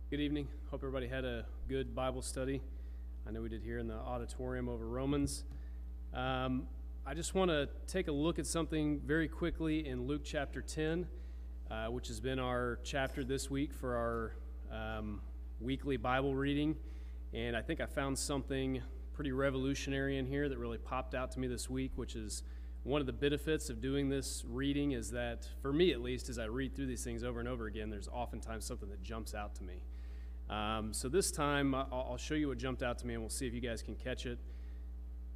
Good evening. Hope everybody had a good Bible study. I know we did here in the auditorium over Romans. I just want to take a look at something very quickly in Luke chapter 10, which has been our chapter this week for our weekly Bible reading. And I think I found something pretty revolutionary in here that really popped out to me this week, which is one of the benefits of doing this reading is that, for me at least, as I read through these things over and over again, there's oftentimes something that jumps out to me. So this time, I'll show you what jumped out to me, and we'll see if you guys can catch it.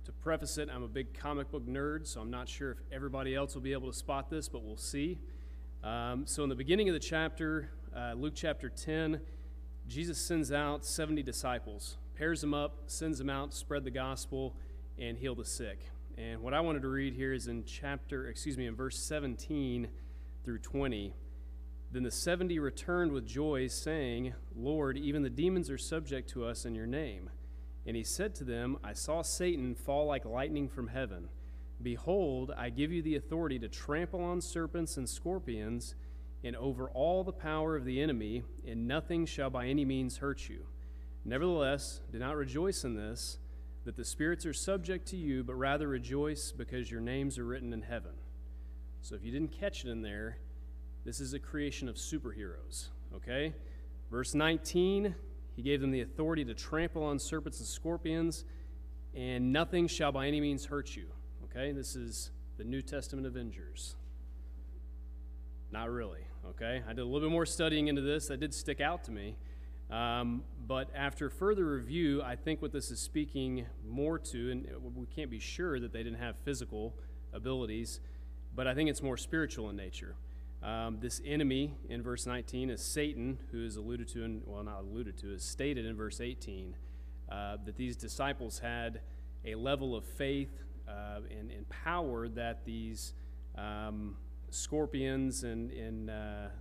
To preface it, I'm a big comic book nerd, so I'm not sure if everybody else will be able to spot this, but we'll see. So in the beginning of the chapter, Luke chapter 10, Jesus sends out 70 disciples, pairs them up, sends them out, spread the gospel, and heal the sick. And what I wanted to read here is in verse 17 through 20. Then the 70 returned with joy, saying, Lord, even the demons are subject to us in your name. And he said to them, I saw Satan fall like lightning from heaven. Behold, I give you the authority to trample on serpents and scorpions, and over all the power of the enemy, and nothing shall by any means hurt you. Nevertheless, do not rejoice in this, that the spirits are subject to you, but rather rejoice because your names are written in heaven. So if you didn't catch it in there, this is a creation of superheroes, okay? Verse 19, he gave them the authority to trample on serpents and scorpions, and nothing shall by any means hurt you, okay? This is the New Testament Avengers. Not really, okay? I did a little bit more studying into this. That did stick out to me. But after further review, I think what this is speaking more to, and we can't be sure that they didn't have physical abilities, but I think it's more spiritual in nature. This enemy in verse 19 is Satan, who is is stated in verse 18, that these disciples had a level of faith and power that these scorpions and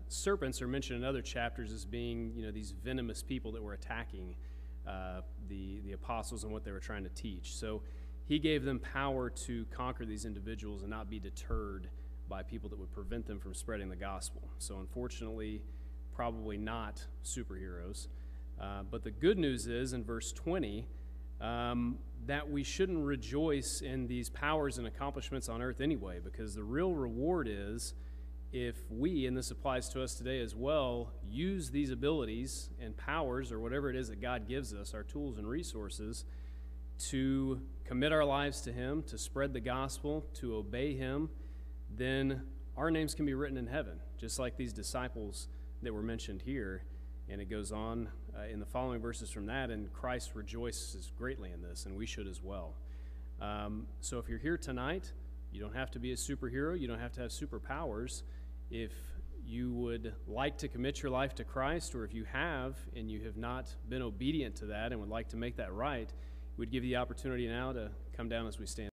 serpents are mentioned in other chapters as being, these venomous people that were attacking the apostles and what they were trying to teach. So he gave them power to conquer these individuals and not be deterred by people that would prevent them from spreading the gospel. So unfortunately, probably not superheroes. But the good news is, in verse 20, that we shouldn't rejoice in these powers and accomplishments on earth anyway, because the real reward is if we, and this applies to us today as well, use these abilities and powers or whatever it is that God gives us, our tools and resources, to commit our lives to Him, to spread the gospel, to obey Him, then our names can be written in heaven, just like these disciples that were mentioned here. And it goes on in the following verses from that, and Christ rejoices greatly in this, and we should as well. So if you're here tonight, you don't have to be a superhero, you don't have to have superpowers. If you would like to commit your life to Christ, or if you have and you have not been obedient to that and would like to make that right, we'd give you the opportunity now to come down as we stand.